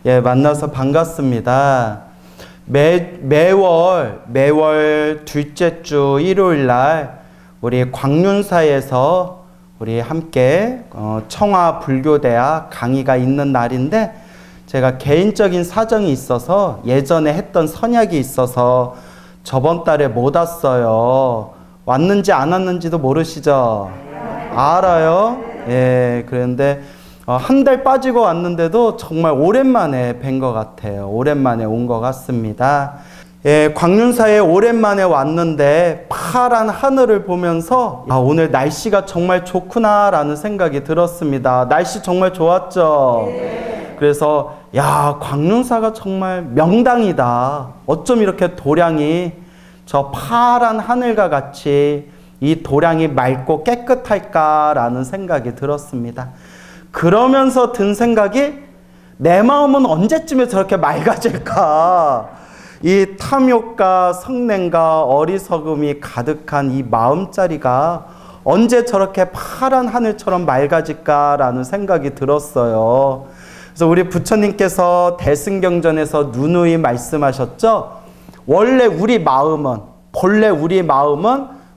예, 만나서 반갑습니다. 매월 둘째 주 일요일 날 우리 광륜사에서 우리 함께 청화불교대학 강의가 있는 날인데, 제가 개인적인 사정이 있어서 예전에 했던 선약이 있어서 저번 달에 못 왔어요. 왔는지 안 왔는지도 모르시죠? 알아요? 예, 그런데 한 달 빠지고 왔는데도 정말 오랜만에 뵌 것 같아요. 오랜만에 온 것 같습니다. 예, 광륜사에 오랜만에 왔는데 파란 하늘을 보면서 오늘 날씨가 정말 좋구나라는 생각이 들었습니다. 날씨 정말 좋았죠? 네. 그래서 광륜사가 정말 명당이다. 어쩜 이렇게 도량이 저 파란 하늘과 같이 이 도량이 맑고 깨끗할까라는 생각이 들었습니다. 그러면서 든 생각이, 내 마음은 언제쯤에 저렇게 맑아질까? 이 탐욕과 성냄과 어리석음이 가득한 이 마음자리가 언제 저렇게 파란 하늘처럼 맑아질까라는 생각이 들었어요. 그래서 우리 부처님께서 대승경전에서 누누이 말씀하셨죠. 본래 우리 마음은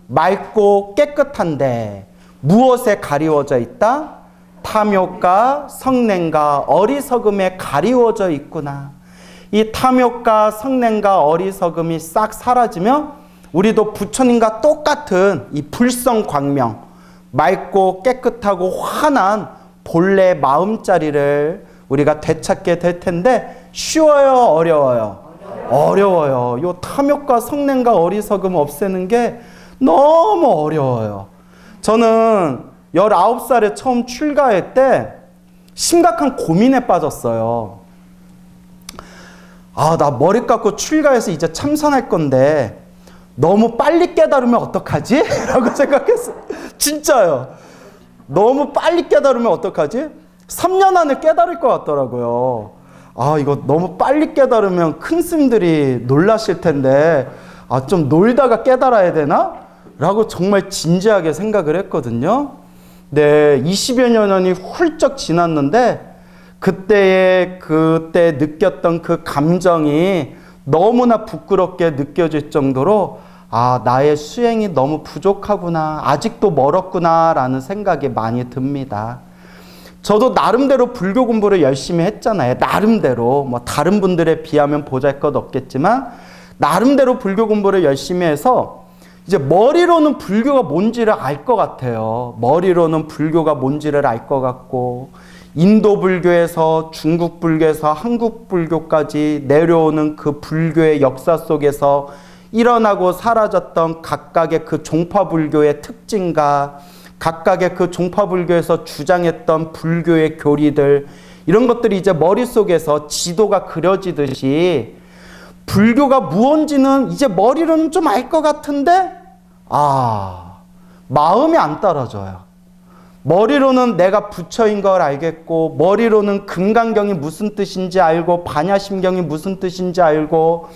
맑고 깨끗한데 무엇에 가리워져 있다? 탐욕과 성냄과 어리석음에 가리워져 있구나. 이 탐욕과 성냄과 어리석음이 싹 사라지면 우리도 부처님과 똑같은 이 불성광명, 맑고 깨끗하고 환한 본래 마음자리를 우리가 되찾게 될 텐데, 쉬워요? 어려워요? 어려워요. 요 탐욕과 성냄과 어리석음 없애는 게 너무 어려워요. 저는 19살에 처음 출가할 때 심각한 고민에 빠졌어요. 나 머리 깎고 출가해서 이제 참선할 건데 너무 빨리 깨달으면 어떡하지? 라고 생각했어요. 진짜요. 너무 빨리 깨달으면 어떡하지? 3년 안에 깨달을 것 같더라고요. 이거 너무 빨리 깨달으면 큰 스님들이 놀라실 텐데 좀 놀다가 깨달아야 되나? 라고 정말 진지하게 생각을 했거든요. 네, 20여 년이 훌쩍 지났는데 그때 느꼈던 그 감정이 너무나 부끄럽게 느껴질 정도로 나의 수행이 너무 부족하구나, 아직도 멀었구나 라는 생각이 많이 듭니다. 저도 나름대로 불교 공부를 열심히 했잖아요. 나름대로 다른 분들에 비하면 보잘것없겠지만 나름대로 불교 공부를 열심히 해서 이제 머리로는 불교가 뭔지를 알 것 같아요. 머리로는 불교가 뭔지를 알 것 같고, 인도 불교에서 중국 불교에서 한국 불교까지 내려오는 그 불교의 역사 속에서 일어나고 사라졌던 각각의 그 종파 불교의 특징과 각각의 그 종파 불교에서 주장했던 불교의 교리들, 이런 것들이 이제 머릿속에서 지도가 그려지듯이 불교가 무언지는 이제 머리로는 좀 알 것 같은데 마음이 안 따라줘요. 머리로는 내가 부처인 걸 알겠고, 머리로는 금강경이 무슨 뜻인지 알고, 반야심경이 무슨 뜻인지 알고,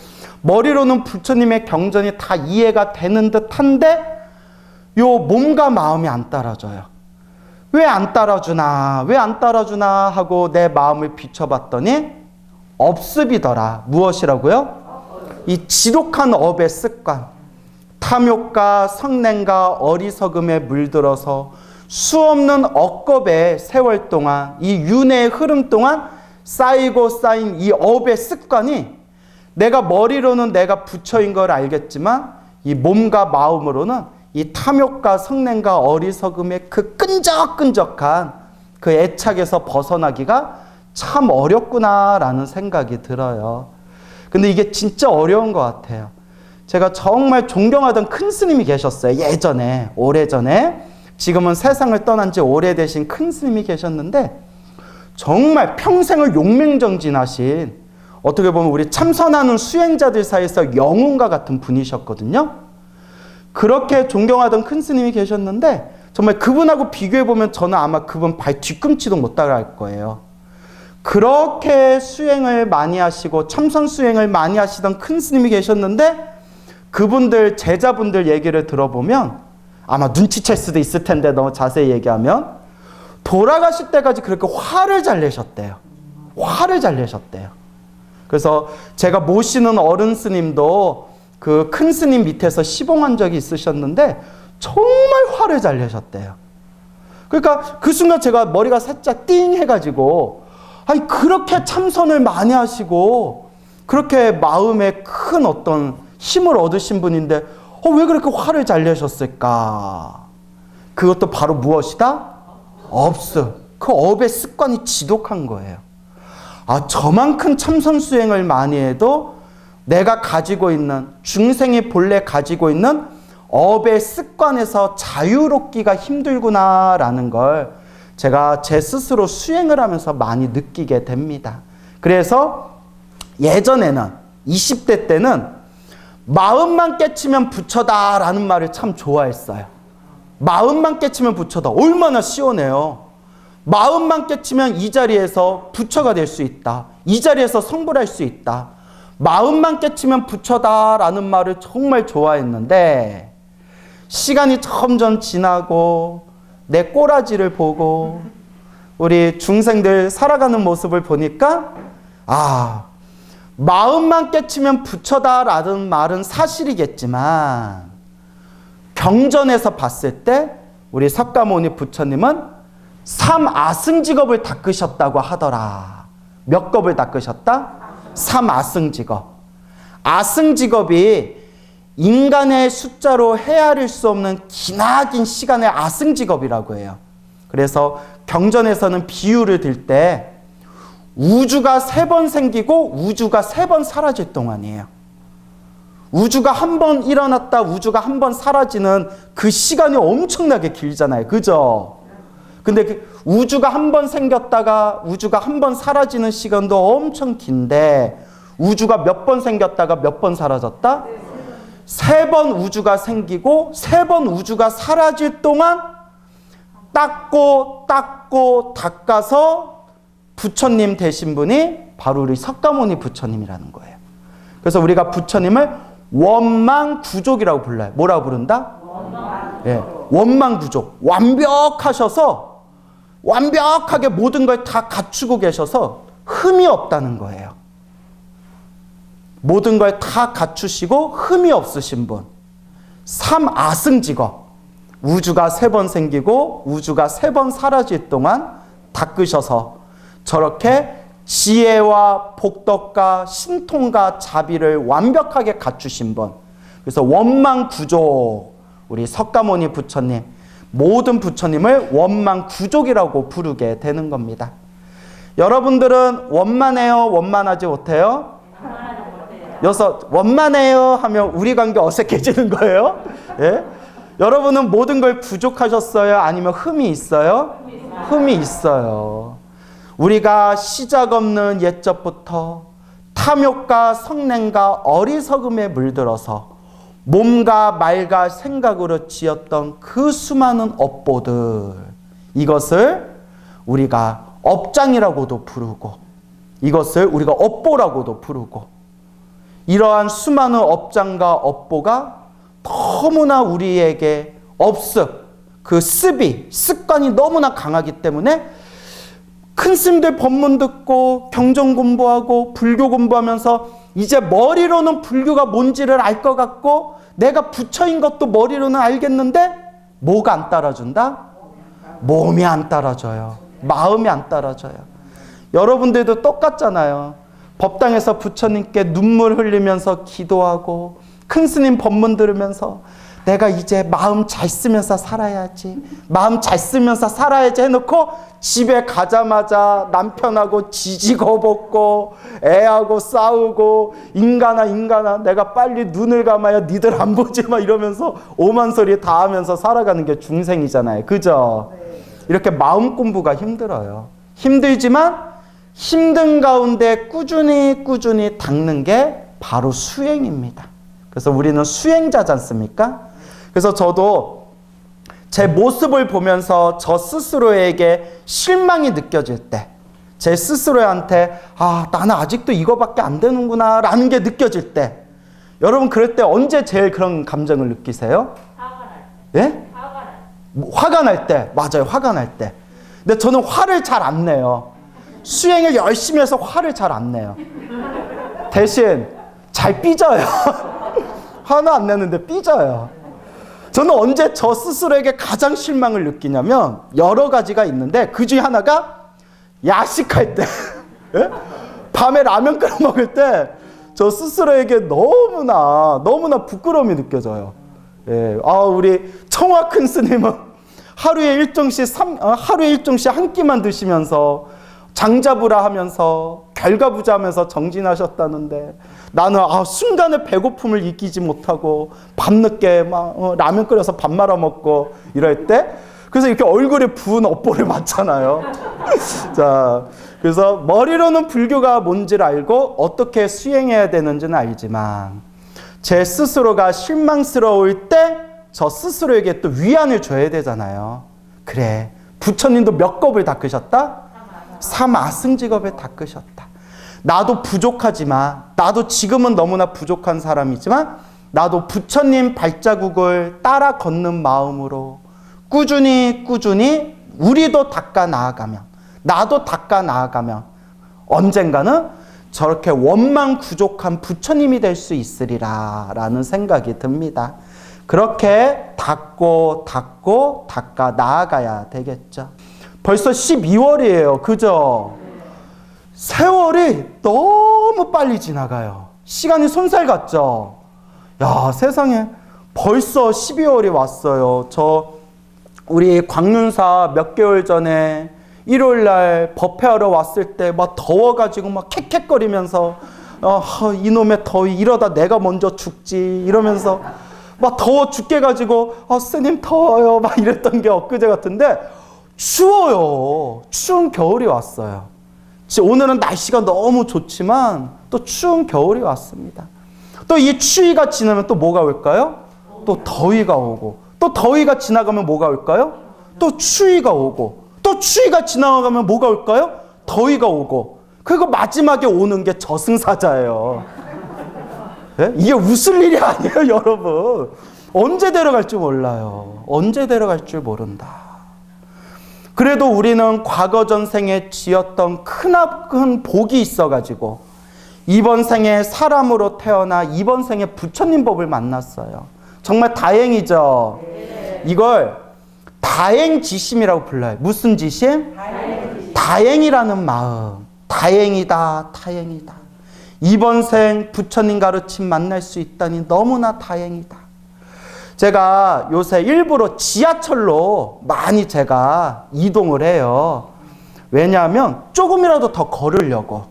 머리로는 부처님의 경전이 다 이해가 되는 듯한데 요 몸과 마음이 안 따라줘요. 왜 안 따라주나 하고 내 마음을 비춰봤더니 업습이더라. 무엇이라고요? 이 지독한 업의 습관, 탐욕과 성냄과 어리석음에 물들어서 수없는 억겁의 세월 동안, 이 윤회의 흐름 동안 쌓이고 쌓인 이 업의 습관이, 내가 머리로는 내가 부처인 걸 알겠지만 이 몸과 마음으로는 이 탐욕과 성냄과 어리석음의 그 끈적끈적한 그 애착에서 벗어나기가 참 어렵구나라는 생각이 들어요. 근데 이게 진짜 어려운 것 같아요. 제가 정말 존경하던 큰 스님이 계셨어요. 예전에, 오래전에. 지금은 세상을 떠난 지 오래되신 큰 스님이 계셨는데, 정말 평생을 용맹정진하신, 어떻게 보면 우리 참선하는 수행자들 사이에서 영웅과 같은 분이셨거든요. 그렇게 존경하던 큰 스님이 계셨는데, 정말 그분하고 비교해보면 저는 아마 그분 발 뒤꿈치도 못 따라갈 거예요. 그렇게 수행을 많이 하시고 참선 수행을 많이 하시던 큰 스님이 계셨는데, 그분들 제자분들 얘기를 들어보면 아마 눈치챌 수도 있을 텐데 너무 자세히 얘기하면 돌아가실 때까지 그렇게 화를 잘 내셨대요. 화를 잘 내셨대요. 그래서 제가 모시는 어른 스님도 그 큰 스님 밑에서 시봉한 적이 있으셨는데 정말 화를 잘 내셨대요. 그러니까 그 순간 제가 머리가 살짝 띵 해가지고, 아니 그렇게 참선을 많이 하시고 그렇게 마음에 큰 어떤 힘을 얻으신 분인데 왜 그렇게 화를 잘 내셨을까? 그것도 바로 무엇이다? 업수. 그 업의 습관이 지독한 거예요. 저만큼 참선 수행을 많이 해도 내가 가지고 있는, 중생이 본래 가지고 있는 업의 습관에서 자유롭기가 힘들구나라는 걸 제가 제 스스로 수행을 하면서 많이 느끼게 됩니다. 그래서 예전에는 20대 때는 마음만 깨치면 부처다라는 말을 참 좋아했어요. 마음만 깨치면 부처다. 얼마나 시원해요. 마음만 깨치면 이 자리에서 부처가 될 수 있다. 이 자리에서 성불할 수 있다. 마음만 깨치면 부처다라는 말을 정말 좋아했는데 시간이 점점 지나고 내 꼬라지를 보고 우리 중생들 살아가는 모습을 보니까 마음만 깨치면 부처다라는 말은 사실이겠지만 경전에서 봤을 때 우리 석가모니 부처님은 3아승직업을 닦으셨다고 하더라. 몇 겁을 닦으셨다? 3아승직업. 아승직업이 인간의 숫자로 헤아릴 수 없는 기나긴 시간의 아승직업이라고 해요. 그래서 경전에서는 비유를 들 때 우주가 3번 생기고 우주가 3번 사라질 동안이에요. 우주가 한 번 일어났다 우주가 한 번 사라지는 그 시간이 엄청나게 길잖아요. 그죠? 근데 그 우주가 한 번 생겼다가 우주가 한 번 사라지는 시간도 엄청 긴데 우주가 몇 번 생겼다가 몇 번 사라졌다? 3번 우주가 생기고 3번 우주가 사라질 동안 닦고 닦아서 부처님 되신 분이 바로 우리 석가모니 부처님이라는 거예요. 그래서 우리가 부처님을 원망구족이라고 불러요. 뭐라고 부른다? 원망구족. 완벽하셔서 완벽하게 모든 걸 다 갖추고 계셔서 흠이 없다는 거예요. 모든 걸 다 갖추시고 흠이 없으신 분. 3아승직업. 우주가 3번 생기고 우주가 3번 사라질 동안 닦으셔서 저렇게 지혜와 복덕과 신통과 자비를 완벽하게 갖추신 분. 그래서 원망구족. 우리 석가모니 부처님. 모든 부처님을 원망구족이라고 부르게 되는 겁니다. 여러분들은 원만해요? 원만하지 못해요? 여기서 원만해요 하면 우리 관계 어색해지는 거예요? 예? 여러분은 모든 걸 부족하셨어요? 아니면 흠이 있어요? 흠이 있어요. 우리가 시작 없는 옛적부터 탐욕과 성냄과 어리석음에 물들어서 몸과 말과 생각으로 지었던 그 수많은 업보들, 이것을 우리가 업장이라고도 부르고 이것을 우리가 업보라고도 부르고, 이러한 수많은 업장과 업보가 너무나 우리에게 그 습관이 너무나 강하기 때문에 큰 스님들 법문 듣고 경전 공부하고 불교 공부하면서 이제 머리로는 불교가 뭔지를 알 것 같고 내가 부처인 것도 머리로는 알겠는데 뭐가 안 따라준다? 몸이 안 따라줘요. 마음이 안 따라줘요. 여러분들도 똑같잖아요. 법당에서 부처님께 눈물 흘리면서 기도하고 큰 스님 법문 들으면서 내가 이제 마음 잘 쓰면서 살아야지, 마음 잘 쓰면서 살아야지 해놓고 집에 가자마자 남편하고 지지거벗고 애하고 싸우고 인간아 내가 빨리 눈을 감아야 니들 안 보지 마 이러면서 오만 소리 다 하면서 살아가는 게 중생이잖아요. 그죠? 이렇게 마음 공부가 힘들어요. 힘들지만 힘든 가운데 꾸준히 닦는 게 바로 수행입니다. 그래서 우리는 수행자지 않습니까? 그래서 저도 제 모습을 보면서 저 스스로에게 실망이 느껴질 때, 제 스스로한테 나는 아직도 이거밖에 안 되는구나 라는 게 느껴질 때, 여러분 그럴 때 언제 제일 그런 감정을 느끼세요? 화가 날 때. 예? 화가 날 때. 화가 날 때. 맞아요. 화가 날 때. 근데 저는 화를 잘 안 내요. 수행을 열심히 해서 화를 잘 안 내요. 대신 잘 삐져요. 화는 안 내는데 삐져요. 저는 언제 저 스스로에게 가장 실망을 느끼냐면 여러 가지가 있는데 그 중에 하나가 야식할 때 예? 밤에 라면 끓여 먹을 때 저 스스로에게 너무나 부끄러움이 느껴져요. 예. 우리 청화 큰 스님은 하루에 일정씩 한 끼만 드시면서 장자부라 하면서 결가부자하면서 정진하셨다는데 나는 순간에 배고픔을 이기지 못하고 밤늦게 막 라면 끓여서 밥 말아 먹고 이럴 때 그래서 이렇게 얼굴에 부은 업보를 맞잖아요. 자, 그래서 머리로는 불교가 뭔지를 알고 어떻게 수행해야 되는지는 알지만 제 스스로가 실망스러울 때 저 스스로에게 또 위안을 줘야 되잖아요. 그래, 부처님도 몇 겁을 닦으셨다? 삼아승직업을 닦으셨다. 나도 부족하지만 나도 지금은 너무나 부족한 사람이지만 나도 부처님 발자국을 따라 걷는 마음으로 꾸준히 우리도 닦아 나아가면 나도 닦아 나아가면 언젠가는 저렇게 원망 부족한 부처님이 될 수 있으리라 라는 생각이 듭니다. 그렇게 닦아 나아가야 되겠죠. 벌써 12월이에요. 그죠? 세월이 너무 빨리 지나가요. 시간이 손살 같죠? 야, 세상에 벌써 12월이 왔어요. 우리 광륜사 몇 개월 전에 일요일날 법회하러 왔을 때 막 더워가지고 막 캑캑거리면서 이놈의 더위 이러다 내가 먼저 죽지 이러면서 막 더워 죽게 가지고 스님 더워요 막 이랬던 게 엊그제 같은데 추워요. 추운 겨울이 왔어요. 오늘은 날씨가 너무 좋지만 또 추운 겨울이 왔습니다. 또 이 추위가 지나면 또 뭐가 올까요? 또 더위가 오고 또 더위가 지나가면 뭐가 올까요? 또 추위가 오고 또 추위가 지나가면 뭐가 올까요? 더위가 오고 그리고 마지막에 오는 게 저승사자예요. 네? 이게 웃을 일이 아니에요, 여러분. 언제 데려갈 줄 몰라요. 언제 데려갈 줄 모른다. 그래도 우리는 과거 전생에 지었던 크나큰 복이 있어가지고 이번 생에 사람으로 태어나 이번 생에 부처님 법을 만났어요. 정말 다행이죠. 이걸 다행지심이라고 불러요. 무슨 지심? 다행이라는 마음. 다행이다. 이번 생 부처님 가르침 만날 수 있다니 너무나 다행이다. 제가 요새 일부러 지하철로 많이 제가 이동을 해요. 왜냐하면 조금이라도 더 걸으려고.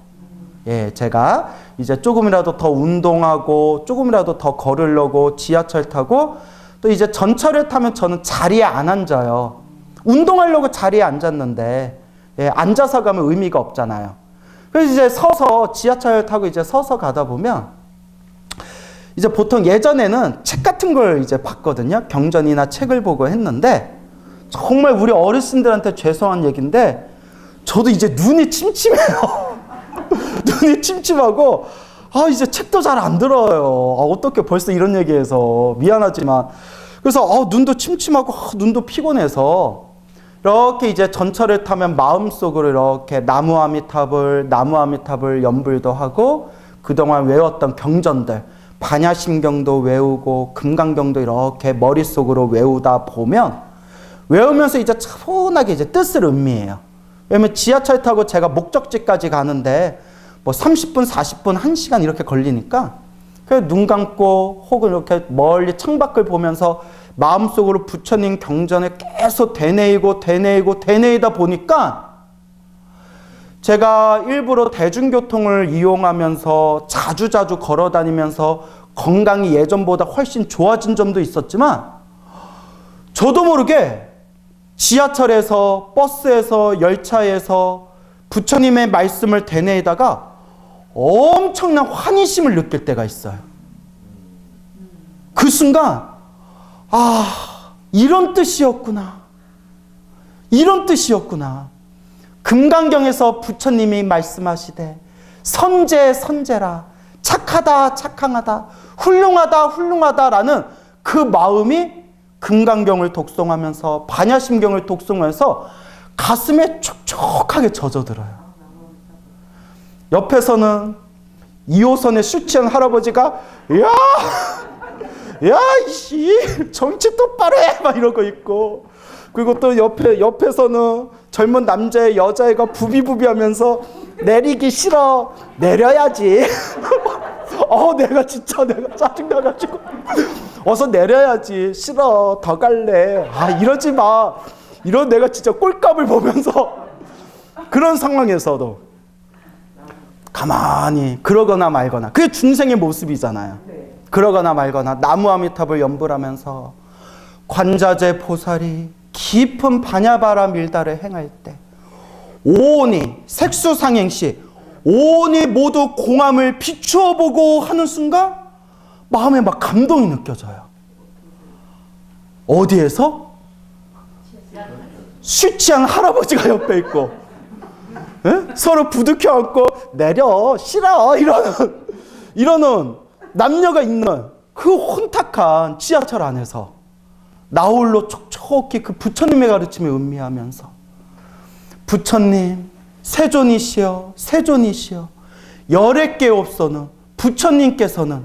예, 제가 이제 조금이라도 더 운동하고 조금이라도 더 걸으려고 지하철 타고 또 이제 전철을 타면 저는 자리에 안 앉아요. 운동하려고 자리에 앉았는데 앉아서 가면 의미가 없잖아요. 그래서 이제 지하철 타고 이제 서서 가다 보면 이제 보통 예전에는 책 같은 걸 이제 봤거든요. 경전이나 책을 보고 했는데 정말 우리 어르신들한테 죄송한 얘기인데 저도 이제 눈이 침침해요. 눈이 침침하고 이제 책도 잘 안 들어요. 어떻게 벌써 이런 얘기해서 미안하지만 그래서 눈도 침침하고 눈도 피곤해서 이렇게 이제 전철을 타면 마음속으로 이렇게 나무 아미타불 연불도 하고 그동안 외웠던 경전들 반야심경도 외우고 금강경도 이렇게 머릿속으로 외우다 보면 외우면서 이제 차분하게 이제 뜻을 음미해요. 왜냐면 지하철 타고 제가 목적지까지 가는데 뭐 30분, 40분, 1시간 이렇게 걸리니까 그냥 눈 감고 혹은 이렇게 멀리 창밖을 보면서 마음속으로 부처님 경전을 계속 되뇌이다 보니까 제가 일부러 대중교통을 이용하면서 자주 걸어 다니면서 건강이 예전보다 훨씬 좋아진 점도 있었지만 저도 모르게 지하철에서 버스에서 열차에서 부처님의 말씀을 되뇌이다가 엄청난 환희심을 느낄 때가 있어요. 그 순간 이런 뜻이었구나. 금강경에서 부처님이 말씀하시되 선제라 착하다 훌륭하다라는 그 마음이 금강경을 독송하면서 반야심경을 독송하면서 가슴에 촉촉하게 젖어들어요. 옆에서는 2호선의 술 취한 할아버지가 야 이씨 정치 똑바로 해 막 이러고 있고, 그리고 또 옆에서는 젊은 남자애 여자애가 부비부비하면서 내리기 싫어, 내려야지. 내가 짜증나가지고 어서 내려야지, 싫어, 더 갈래, 이러지 마, 이런 내가 진짜 꼴값을 보면서 그런 상황에서도 가만히 그러거나 말거나, 그게 중생의 모습이잖아요. 그러거나 말거나 나무 아미탑을 연불하면서 관자재 보살이 깊은 반야바라 밀다를 행할 때 오온이 색수상행시 오온이 모두 공함을 비추어 보고 하는 순간 마음에 막 감동이 느껴져요. 어디에서? 술 취한 할아버지가 옆에 있고, 서로 부둥켜 안고 내려, 싫어, 이러는 남녀가 있는 그 혼탁한 지하철 안에서 나홀로 촉촉히 그 부처님의 가르침에 음미하면서, 부처님 세존이시여 세존이시여 열의 게 없어는 부처님께서는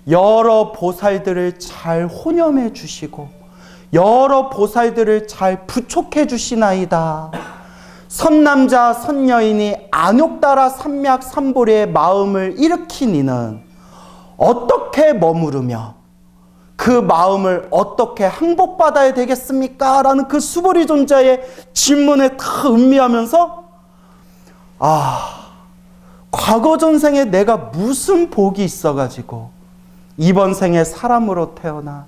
여러 보살들을 잘 혼염해 주시고 여러 보살들을 잘 부촉해 주시나이다. 선남자 선여인이 안욕따라 삼맥 삼보리의 마음을 일으킨 이는 어떻게 머무르며 그 마음을 어떻게 항복받아야 되겠습니까? 라는 그 수보리 존자의 질문에 다 음미하면서 과거 전생에 내가 무슨 복이 있어가지고 이번 생에 사람으로 태어나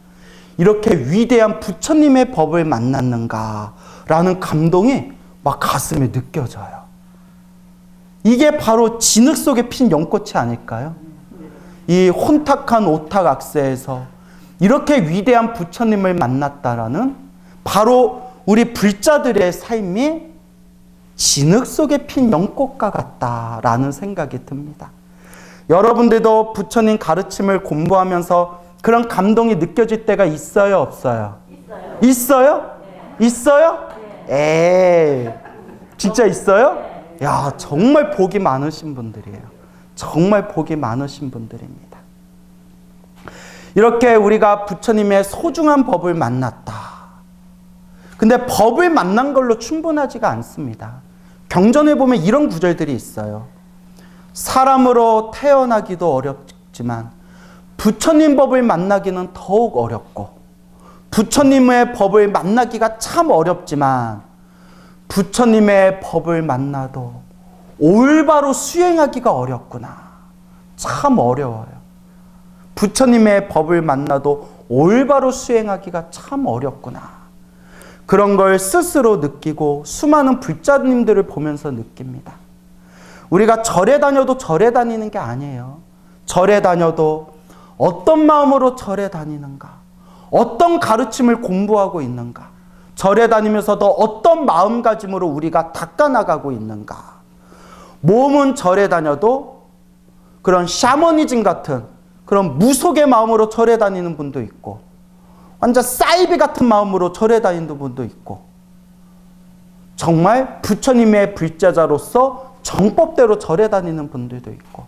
이렇게 위대한 부처님의 법을 만났는가 라는 감동이 막 가슴에 느껴져요. 이게 바로 진흙 속에 핀 연꽃이 아닐까요? 이 혼탁한 오탁악세에서 이렇게 위대한 부처님을 만났다라는 바로 우리 불자들의 삶이 진흙 속에 핀 연꽃과 같다라는 생각이 듭니다. 여러분들도 부처님 가르침을 공부하면서 그런 감동이 느껴질 때가 있어요, 없어요? 있어요? 네. 있어요? 네. 진짜 있어요? 네. 야, 정말 복이 많으신 분들이에요. 정말 복이 많으신 분들입니다. 이렇게 우리가 부처님의 소중한 법을 만났다. 근데 법을 만난 걸로 충분하지가 않습니다. 경전에 보면 이런 구절들이 있어요. 사람으로 태어나기도 어렵지만 부처님 법을 만나기는 더욱 어렵고, 부처님의 법을 만나기가 참 어렵지만 부처님의 법을 만나도 올바로 수행하기가 어렵구나. 참 어려워요. 부처님의 법을 만나도 올바로 수행하기가 참 어렵구나. 그런 걸 스스로 느끼고 수많은 불자님들을 보면서 느낍니다. 우리가 절에 다녀도 절에 다니는 게 아니에요. 절에 다녀도 어떤 마음으로 절에 다니는가, 어떤 가르침을 공부하고 있는가, 절에 다니면서도 어떤 마음가짐으로 우리가 닦아나가고 있는가. 몸은 절에 다녀도 그런 샤머니즘 같은 그런 무속의 마음으로 절에 다니는 분도 있고, 완전 사이비 같은 마음으로 절에 다니는 분도 있고, 정말 부처님의 불자자로서 정법대로 절에 다니는 분들도 있고,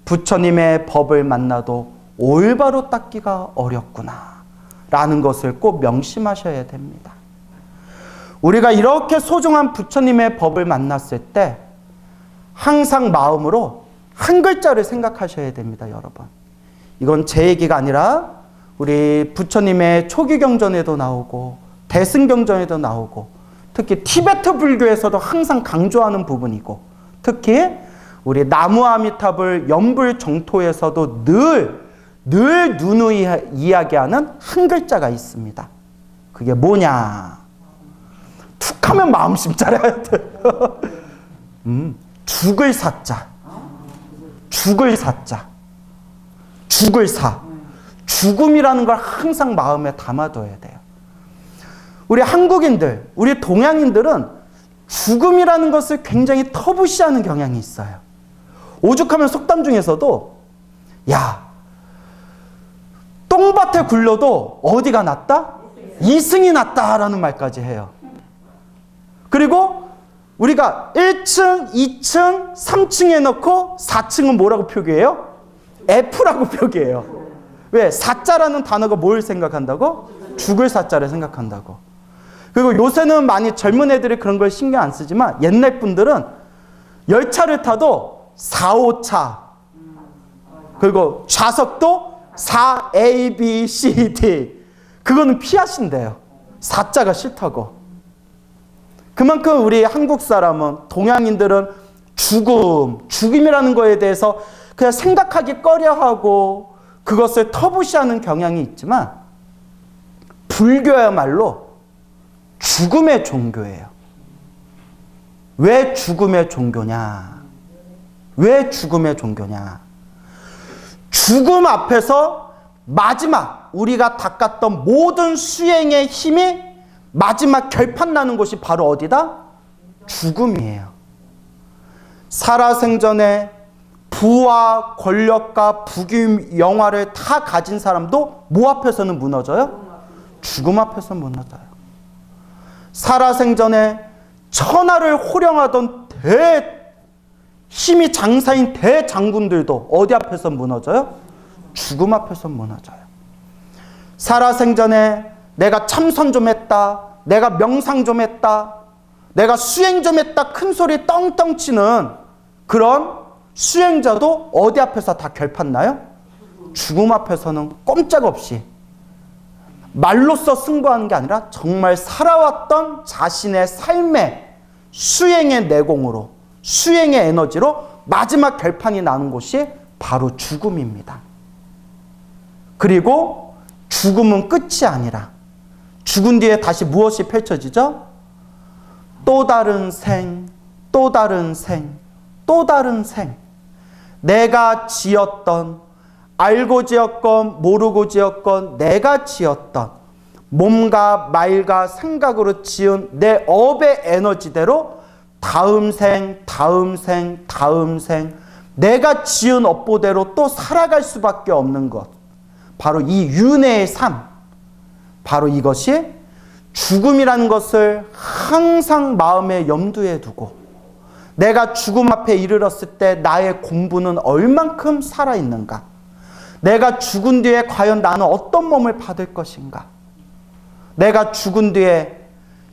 부처님의 법을 만나도 올바로 닦기가 어렵구나 라는 것을 꼭 명심하셔야 됩니다. 우리가 이렇게 소중한 부처님의 법을 만났을 때 항상 마음으로 한 글자를 생각하셔야 됩니다, 여러분. 이건 제 얘기가 아니라 우리 부처님의 초기경전에도 나오고 대승경전에도 나오고 특히 티베트 불교에서도 항상 강조하는 부분이고, 특히 우리 나무아미탑을 연불 정토에서도 늘 누누이 이야기하는 한 글자가 있습니다. 그게 뭐냐? 툭 하면 마음심 잘해야 돼. 죽을 사자. 죽을 사자. 죽을 사. 죽음이라는 걸 항상 마음에 담아둬야 돼요. 우리 한국인들, 우리 동양인들은 죽음이라는 것을 굉장히 터부시하는 경향이 있어요. 오죽하면 속담 중에서도 야, 똥밭에 굴러도 어디가 낫다? 이승이 낫다라는 말까지 해요. 그리고 우리가 1층, 2층, 3층에 넣고 4층은 뭐라고 표기해요? F라고 표기해요. 왜? 사자라는 단어가 뭘 생각한다고? 죽을 사자를 생각한다고. 그리고 요새는 많이 젊은 애들이 그런 걸 신경 안 쓰지만 옛날 분들은 열차를 타도 4, 5차 그리고 좌석도 4, A, B, C, D 그거는 피하신대요. 사자가 싫다고. 그만큼 우리 한국 사람은 동양인들은 죽음이라는 거에 대해서 그냥 생각하기 꺼려하고 그것을 터부시하는 경향이 있지만 불교야말로 죽음의 종교예요. 왜 죽음의 종교냐? 왜 죽음의 종교냐? 죽음 앞에서 마지막 우리가 닦았던 모든 수행의 힘이 마지막 결판 나는 곳이 바로 어디다? 죽음이에요. 살아생전에 부와 권력과 부귀 영화를 다 가진 사람도 뭐 앞에서는 무너져요? 죽음 앞에서 무너져요. 살아생전에 천하를 호령하던 힘이 장사인 대장군들도 어디 앞에서 무너져요? 죽음 앞에서 무너져요. 살아생전에 내가 참선 좀 했다, 내가 명상 좀 했다, 내가 수행 좀 했다 큰 소리 떵떵 치는 그런 수행자도 어디 앞에서 다 결판 나요? 죽음 앞에서는 꼼짝없이 말로써 승부하는 게 아니라 정말 살아왔던 자신의 삶의 수행의 내공으로, 수행의 에너지로 마지막 결판이 나는 곳이 바로 죽음입니다. 그리고 죽음은 끝이 아니라 죽은 뒤에 다시 무엇이 펼쳐지죠? 또 다른 생, 또 다른 생, 또 다른 생. 내가 지었던, 알고 지었건 모르고 지었건 내가 지었던 몸과 말과 생각으로 지은 내 업의 에너지대로 다음 생, 다음 생, 다음 생 내가 지은 업보대로 또 살아갈 수밖에 없는 것. 바로 이 윤회의 삶. 바로 이것이 죽음이라는 것을 항상 마음에 염두에 두고 내가 죽음 앞에 이르렀을 때 나의 공부는 얼만큼 살아있는가? 내가 죽은 뒤에 과연 나는 어떤 몸을 받을 것인가? 내가 죽은 뒤에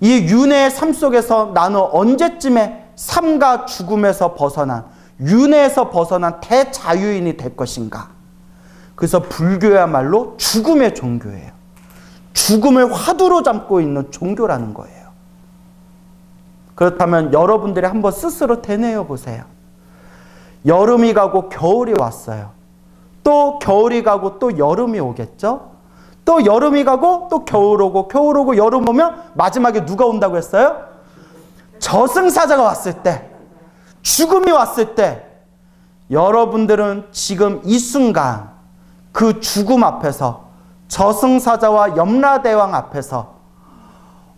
이 윤회의 삶 속에서 나는 언제쯤에 삶과 죽음에서 벗어난, 윤회에서 벗어난 대자유인이 될 것인가? 그래서 불교야말로 죽음의 종교예요. 죽음을 화두로 잡고 있는 종교라는 거예요. 그렇다면 여러분들이 한번 스스로 되뇌어 보세요. 여름이 가고 겨울이 왔어요. 또 겨울이 가고 또 여름이 오겠죠? 또 여름이 가고 또 겨울 오고 겨울 오고 여름 오면 마지막에 누가 온다고 했어요? 저승사자가 왔을 때, 죽음이 왔을 때 여러분들은 지금 이 순간 그 죽음 앞에서 저승사자와 염라대왕 앞에서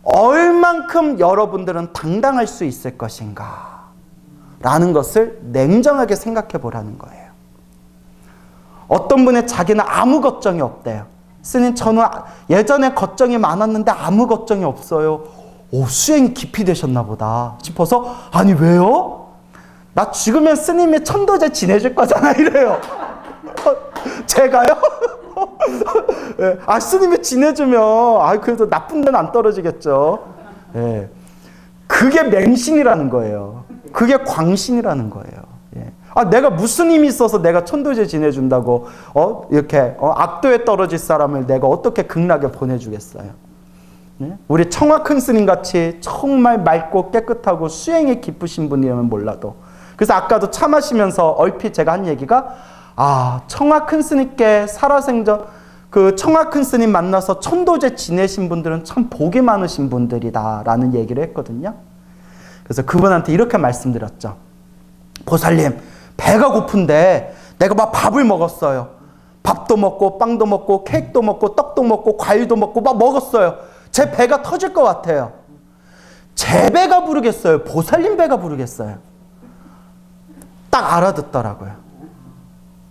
얼만큼 여러분들은 당당할 수 있을 것인가 라는 것을 냉정하게 생각해 보라는 거예요. 어떤 분의 자기는 아무 걱정이 없대요. 스님 저는 예전에 걱정이 많았는데 아무 걱정이 없어요. 오, 수행이 깊이 되셨나 보다 싶어서 아니 왜요? 나 죽으면 스님이 천도제 지내줄 거잖아 이래요. 제가요? 아 스님이 지내주면 그래도 나쁜 데는 안 떨어지겠죠. 예. 그게 맹신이라는 거예요. 그게 광신이라는 거예요. 예. 내가 무슨 힘이 있어서 내가 천도제 지내준다고 이렇게 악도에 떨어질 사람을 내가 어떻게 극락에 보내주겠어요. 예? 우리 청화 큰 스님 같이 정말 맑고 깨끗하고 수행이 깊으신 분이라면 몰라도 그래서 아까도 차 마시면서 얼핏 제가 한 얘기가 청화 큰 스님께 살아생전 그 청화 큰 스님 만나서 천도제 지내신 분들은 참 복이 많으신 분들이다 라는 얘기를 했거든요. 그래서 그분한테 이렇게 말씀드렸죠. 보살님 배가 고픈데 내가 막 밥을 먹었어요. 밥도 먹고 빵도 먹고 케이크도 먹고 떡도 먹고 과일도 먹고 막 먹었어요. 제 배가 터질 것 같아요. 제 배가 부르겠어요? 보살님 배가 부르겠어요? 딱 알아듣더라고요.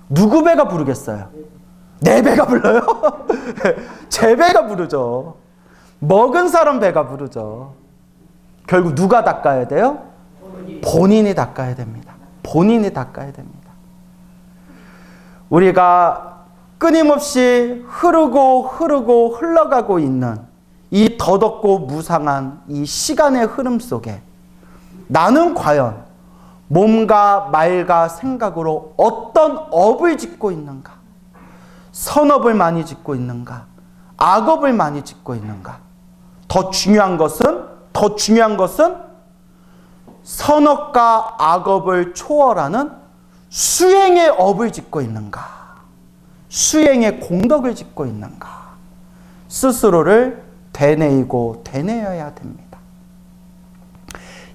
누구 배가 부르겠어요? 내 배가 불러요? 제 배가 부르죠. 먹은 사람 배가 부르죠. 결국 누가 닦아야 돼요? 본인이 닦아야 됩니다. 본인이 닦아야 됩니다. 우리가 끊임없이 흐르고 흘러가고 있는 이 더덥고 무상한 이 시간의 흐름 속에 나는 과연 몸과 말과 생각으로 어떤 업을 짓고 있는가? 선업을 많이 짓고 있는가? 악업을 많이 짓고 있는가? 더 중요한 것은 선업과 악업을 초월하는 수행의 업을 짓고 있는가? 수행의 공덕을 짓고 있는가? 스스로를 되뇌어야 됩니다.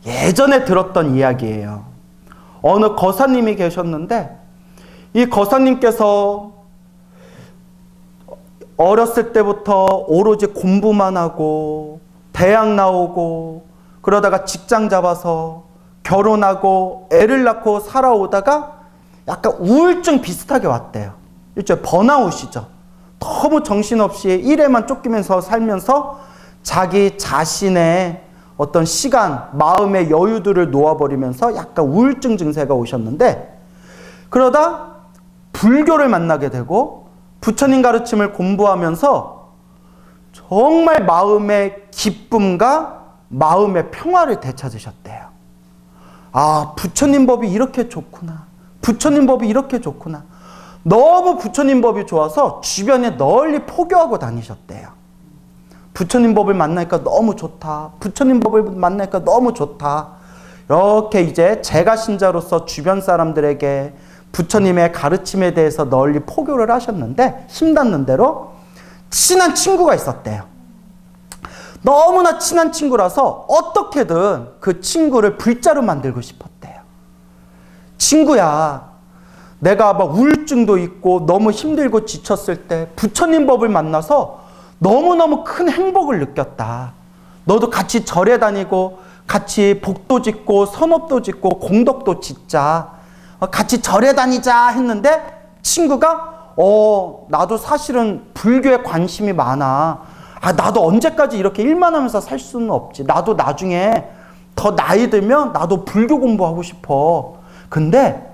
예전에 들었던 이야기예요. 어느 거사님이 계셨는데 이 거사님께서 어렸을 때부터 오로지 공부만 하고 대학 나오고 그러다가 직장 잡아서 결혼하고 애를 낳고 살아오다가 약간 우울증 비슷하게 왔대요. 일종의 번아웃이죠. 너무 정신없이 일에만 쫓기면서 살면서 자기 자신의 어떤 시간, 마음의 여유들을 놓아버리면서 약간 우울증 증세가 오셨는데 그러다 불교를 만나게 되고 부처님 가르침을 공부하면서 정말 마음의 기쁨과 마음의 평화를 되찾으셨대요. 아, 부처님 법이 이렇게 좋구나. 부처님 법이 이렇게 좋구나. 너무 부처님 법이 좋아서 주변에 널리 포교하고 다니셨대요. 부처님 법을 만나니까 너무 좋다. 부처님 법을 만나니까 너무 좋다. 이렇게 이제 제가 신자로서 주변 사람들에게 부처님의 가르침에 대해서 널리 포교를 하셨는데 힘닿는 대로 친한 친구가 있었대요. 너무나 친한 친구라서 어떻게든 그 친구를 불자로 만들고 싶었대요. 친구야, 내가 막 우울증도 있고 너무 힘들고 지쳤을 때 부처님 법을 만나서 너무너무 큰 행복을 느꼈다. 너도 같이 절에 다니고 같이 복도 짓고 선업도 짓고 공덕도 짓자. 같이 절에 다니자 했는데 친구가 나도 사실은 불교에 관심이 많아. 나도 언제까지 이렇게 일만 하면서 살 수는 없지. 나도 나중에 더 나이 들면 나도 불교 공부하고 싶어. 근데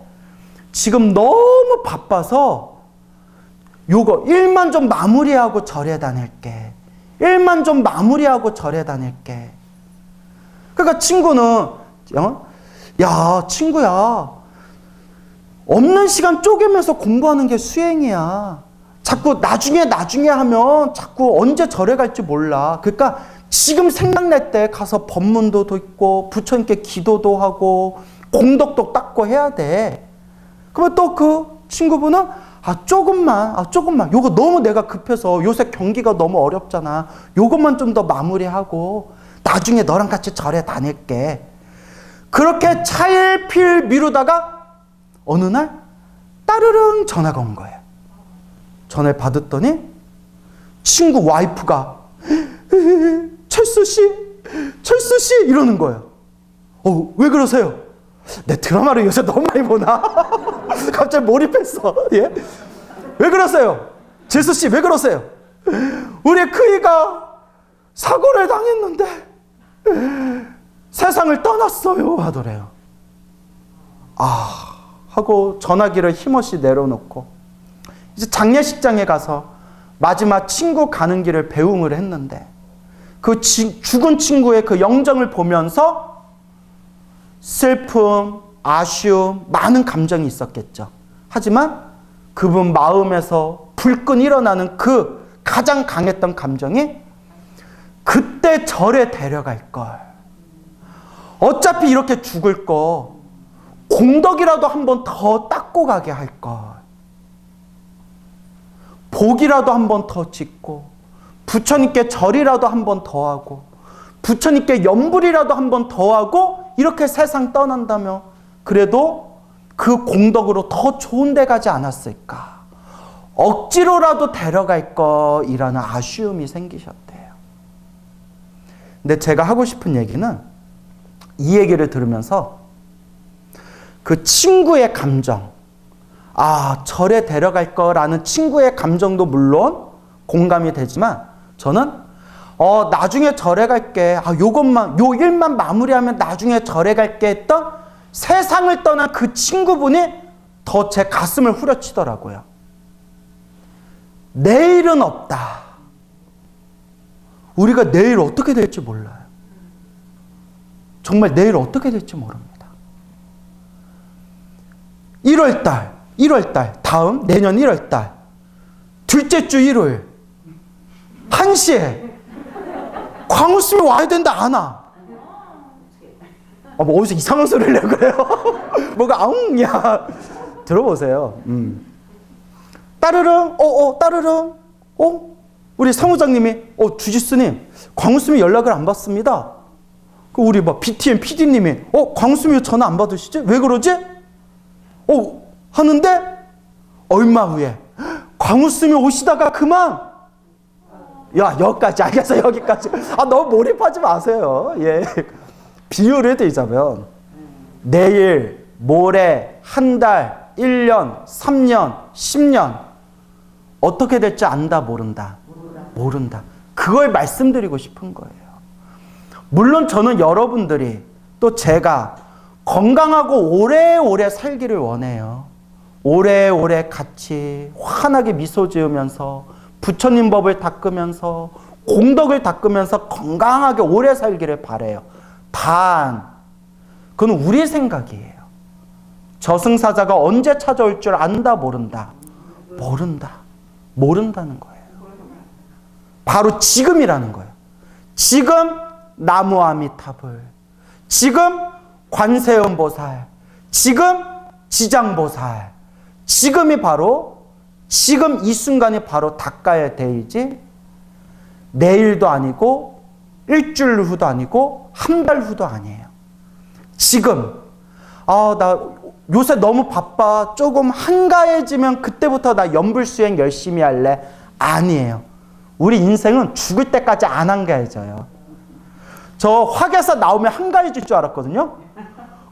지금 너무 바빠서 요거 일만 좀 마무리하고 절에 다닐게. 일만 좀 마무리하고 절에 다닐게. 그러니까 친구는 야 친구야, 없는 시간 쪼개면서 공부하는 게 수행이야. 자꾸 나중에 하면 자꾸 언제 절에 갈지 몰라. 그러니까 지금 생각날 때 가서 법문도 듣고 부처님께 기도도 하고 공덕도 닦고 해야 돼. 그러면 또 그 친구분은 조금만 요거 너무 내가 급해서 요새 경기가 너무 어렵잖아. 요것만 좀 더 마무리하고 나중에 너랑 같이 절에 다닐게. 그렇게 차일피일 미루다가 어느 날 따르릉 전화가 온 거예요. 전화를 받았더니 친구 와이프가 철수 씨 이러는 거예요. 왜 그러세요? 내 드라마를 요새 너무 많이 보나? 갑자기 몰입했어. 예? 왜 그러세요? 재수 씨 왜 그러세요? 우리 크이가 사고를 당했는데 세상을 떠났어요 하더래요. 하고 전화기를 힘없이 내려놓고 이제 장례식장에 가서 마지막 친구 가는 길을 배웅을 했는데 그 죽은 친구의 그 영정을 보면서 슬픔, 아쉬움, 많은 감정이 있었겠죠. 하지만 그분 마음에서 불끈 일어나는 그 가장 강했던 감정이 그때 절에 데려갈 걸. 어차피 이렇게 죽을 거 공덕이라도 한 번 더 닦고 가게 할 걸. 복이라도 한 번 더 짓고 부처님께 절이라도 한 번 더 하고 부처님께 염불이라도 한 번 더 하고 이렇게 세상 떠난다며 그래도 그 공덕으로 더 좋은 데 가지 않았을까. 억지로라도 데려갈 거이라는 아쉬움이 생기셨대요. 근데 제가 하고 싶은 얘기는 이 얘기를 들으면서 그 친구의 감정, 절에 데려갈 거라는 친구의 감정도 물론 공감이 되지만 저는 나중에 절에 갈게. 요 일만 마무리하면 나중에 절에 갈게 했던 세상을 떠난 그 친구분이 더 제 가슴을 후려치더라고요. 내일은 없다. 우리가 내일 어떻게 될지 몰라요. 정말 내일 어떻게 될지 모릅니다. 1월달, 다음 내년 1월달, 둘째 주 일요일, 1시에 광우스님이 와야 된다, 안 와. 뭐 어디서 이상한 소리를 내고 그래요? 뭐가 아웅야. 들어보세요. 따르릉, 따르릉, 우리 사무장님이, 주지스님, 광우스님이 연락을 안 받습니다. 우리 BTN PD님이, 광우스님이 전화 안 받으시지? 왜 그러지? 하는데, 얼마 후에, 광우스님이 오시다가 그만! 야, 여기까지, 알겠어, 여기까지. 너무 몰입하지 마세요. 예. 비유를 드리자면, 내일, 모레, 한 달, 1년, 3년, 10년, 어떻게 될지 안다, 모른다? 모른다. 그걸 말씀드리고 싶은 거예요. 물론 저는 여러분들이 또 제가 건강하고 오래오래 살기를 원해요. 오래오래 같이 환하게 미소 지으면서 부처님 법을 닦으면서 공덕을 닦으면서 건강하게 오래 살기를 바라요. 단, 그건 우리 생각이에요. 저승사자가 언제 찾아올 줄 안다, 모른다? 모른다는 거예요. 바로 지금이라는 거예요. 지금 나무아미타불, 지금 관세음보살, 지금 지장보살, 지금이 바로, 지금 이 순간이 바로 닦아야 되지, 내일도 아니고 일주일 후도 아니고 한 달 후도 아니에요. 지금 나 요새 너무 바빠, 조금 한가해지면 그때부터 나 연불수행 열심히 할래. 아니에요. 우리 인생은 죽을 때까지 안 한가해져요. 저 화계사 나오면 한가해질 줄 알았거든요.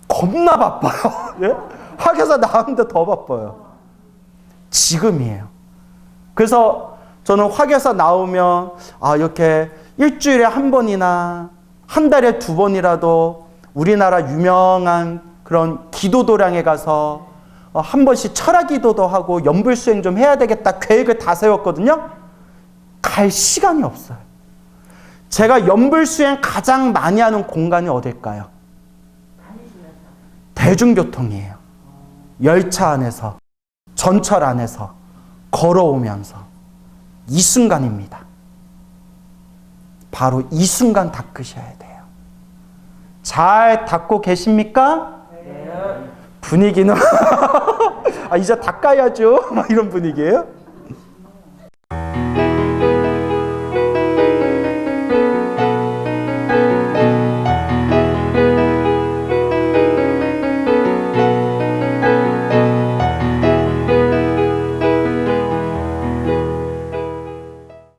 겁나 바빠요. 예? 화계사 나오는데 더 바빠요. 지금이에요. 그래서 저는 화계사 나오면 이렇게 일주일에 한 번이나 한 달에 2번이라도 우리나라 유명한 그런 기도도량에 가서 한 번씩 철학 기도도 하고 연불수행 좀 해야 되겠다 계획을 다 세웠거든요. 갈 시간이 없어요. 제가 연불수행 가장 많이 하는 공간이 어딜까요? 대중교통이에요. 열차 안에서, 전철 안에서 걸어오면서 이 순간입니다. 바로 이 순간 닦으셔야 돼요. 잘 닦고 계십니까? 네. 분위기는 이제 닦아야죠. 막 이런 분위기예요.